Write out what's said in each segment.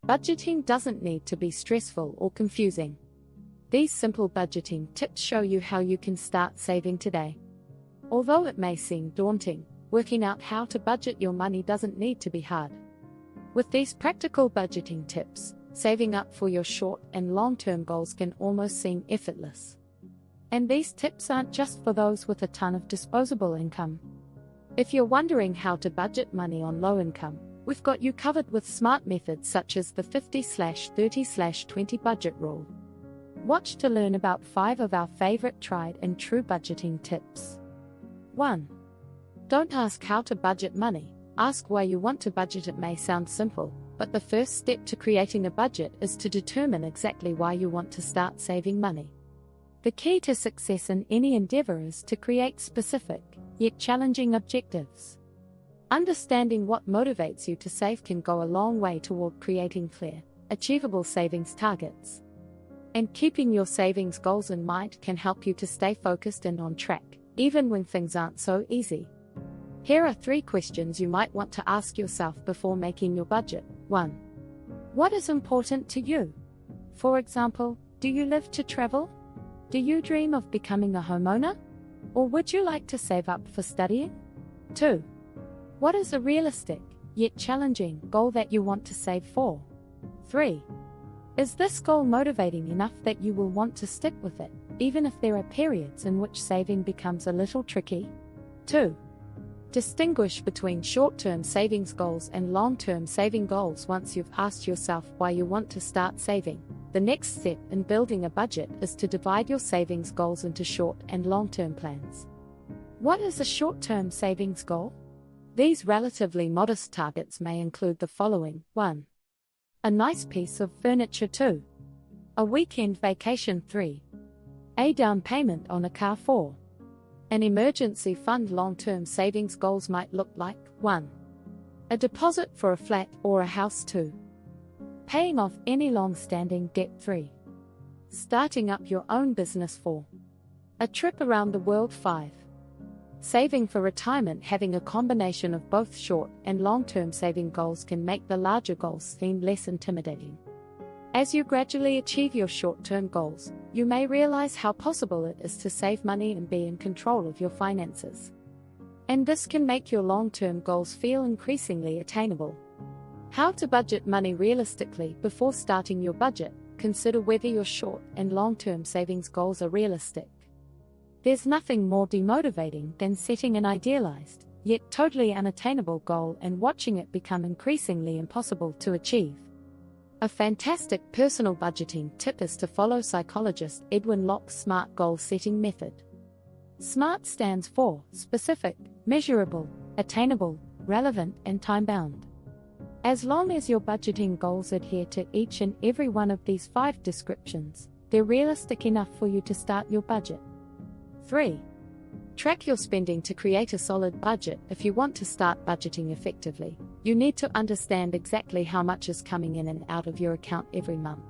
Budgeting doesn't need to be stressful or confusing. These simple budgeting tips show you how you can start saving today. Although it may seem daunting, working out how to budget your money doesn't need to be hard. With these practical budgeting tips, saving up for your short and long-term goals can almost seem effortless. And these tips aren't just for those with a ton of disposable income. If you're wondering how to budget money on low income, we've got you covered with smart methods such as the 50/30/20 budget rule. Watch to learn about 5 of our favorite tried and true budgeting tips. 1. Don't ask how to budget money, ask why you want to budget. It may sound simple, but the first step to creating a budget is to determine exactly why you want to start saving money. The key to success in any endeavor is to create specific, yet challenging objectives. Understanding what motivates you to save can go a long way toward creating clear, achievable savings targets. And keeping your savings goals in mind can help you to stay focused and on track, even when things aren't so easy. Here are 3 questions you might want to ask yourself before making your budget. 1. What is important to you? For example, do you live to travel? Do you dream of becoming a homeowner? Or would you like to save up for studying? 2. What is a realistic, yet challenging, goal that you want to save for? 3. Is this goal motivating enough that you will want to stick with it, even if there are periods in which saving becomes a little tricky? 2. Distinguish between short-term savings goals and long-term saving goals. Once you've asked yourself why you want to start saving, the next step in building a budget is to divide your savings goals into short and long-term plans. What is a short-term savings goal? These relatively modest targets may include the following. 1. A nice piece of furniture. 2. A weekend vacation. 3. A down payment on a car. 4. An emergency fund. Long-term savings goals might look like 1. A deposit for a flat or a house. 2. Paying off any long-standing debt. 3. Starting up your own business. 4. A trip around the world. 5. Saving for retirement. Having a combination of both short and long-term saving goals can make the larger goals seem less intimidating. As you gradually achieve your short-term goals, you may realize how possible it is to save money and be in control of your finances. And this can make your long-term goals feel increasingly attainable. How to budget money realistically. Before starting your budget, consider whether your short and long-term savings goals are realistic. There's nothing more demotivating than setting an idealized, yet totally unattainable goal and watching it become increasingly impossible to achieve. A fantastic personal budgeting tip is to follow psychologist Edwin Locke's SMART goal setting method. SMART stands for specific, measurable, attainable, relevant, and time-bound. As long as your budgeting goals adhere to each and every one of these 5 descriptions, they're realistic enough for you to start your budget. 3. Track your spending to create a solid budget. If you want to start budgeting effectively, you need to understand exactly how much is coming in and out of your account every month.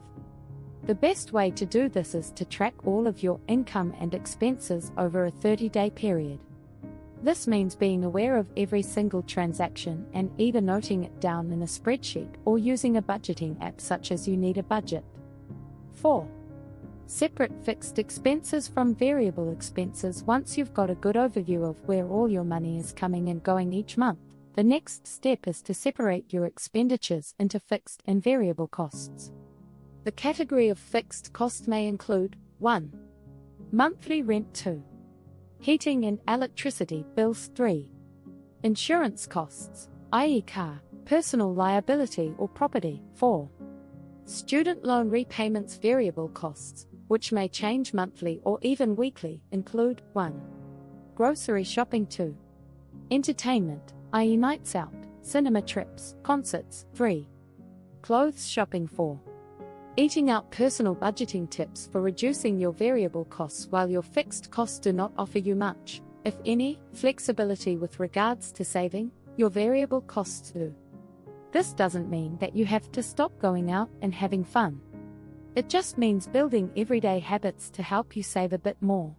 The best way to do this is to track all of your income and expenses over a 30-day period. This means being aware of every single transaction and either noting it down in a spreadsheet or using a budgeting app such as You Need a Budget. 4. Separate fixed expenses from variable expenses. Once you've got a good overview of where all your money is coming and going each month, the next step is to separate your expenditures into fixed and variable costs. The category of fixed cost may include 1. Monthly rent. 2. Heating and electricity bills. 3. Insurance costs, i.e. car, personal liability or property. 4. Student loan repayments. Variable costs, which may change monthly or even weekly, include 1. Grocery shopping. 2. Entertainment, i.e. nights out, cinema trips, concerts. 3. Clothes shopping. 4. Eating out. Personal budgeting tips for reducing your variable costs. While your fixed costs do not offer you much, if any, flexibility with regards to saving, your variable costs do. This doesn't mean that you have to stop going out and having fun. It just means building everyday habits to help you save a bit more.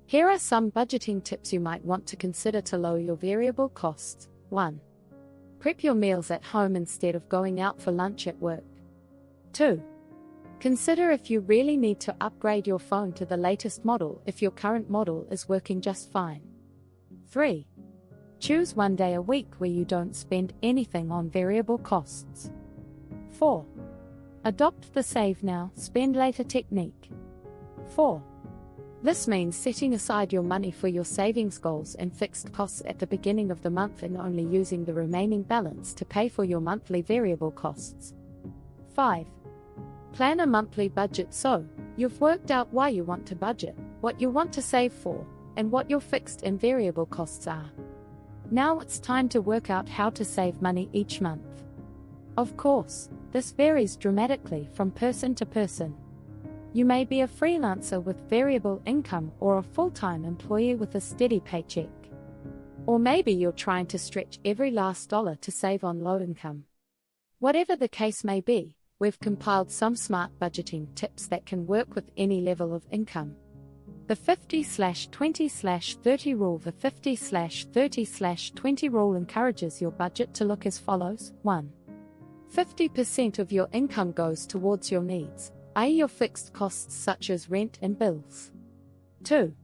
Here are some budgeting tips you might want to consider to lower your variable costs. 1. Prep your meals at home instead of going out for lunch at work. 2. Consider if you really need to upgrade your phone to the latest model if your current model is working just fine. 3. Choose one day a week where you don't spend anything on variable costs. 4. Adopt the save now, spend later technique. 4. This means setting aside your money for your savings goals and fixed costs at the beginning of the month and only using the remaining balance to pay for your monthly variable costs. 5. Plan a monthly budget so you've worked out why you want to budget, what you want to save for, and what your fixed and variable costs are. Now it's time to work out how to save money each month. Of course, this varies dramatically from person to person. You may be a freelancer with variable income or a full-time employee with a steady paycheck. Or maybe you're trying to stretch every last dollar to save on low income. Whatever the case may be, we've compiled some smart budgeting tips that can work with any level of income. The 50/20/30 rule. The 50/30/20 rule encourages your budget to look as follows. 1. 50% of your income goes towards your needs, i.e. your fixed costs such as rent and bills. 2.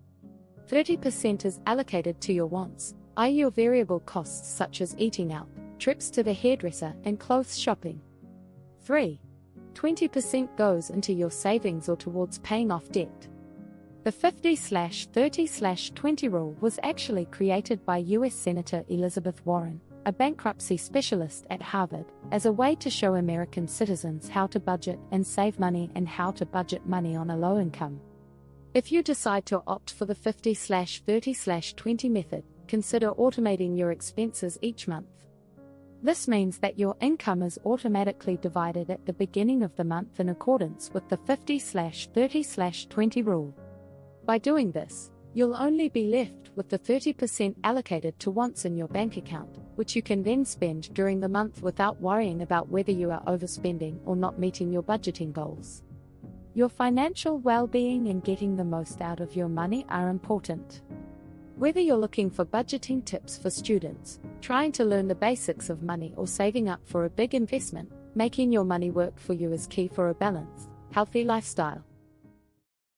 30% is allocated to your wants, i.e. your variable costs such as eating out, trips to the hairdresser and clothes shopping. 3. 20% goes into your savings or towards paying off debt. The 50/30/20 rule was actually created by U.S. Senator Elizabeth Warren, a bankruptcy specialist at Harvard, as a way to show American citizens how to budget and save money and how to budget money on a low income. If you decide to opt for the 50/30/20 method, consider automating your expenses each month. This means that your income is automatically divided at the beginning of the month in accordance with the 50/30/20 rule. By doing this, you'll only be left with the 30% allocated to wants in your bank account, which you can then spend during the month without worrying about whether you are overspending or not meeting your budgeting goals. Your financial well-being and getting the most out of your money are important. Whether you're looking for budgeting tips for students, trying to learn the basics of money, or saving up for a big investment, making your money work for you is key for a balanced, healthy lifestyle.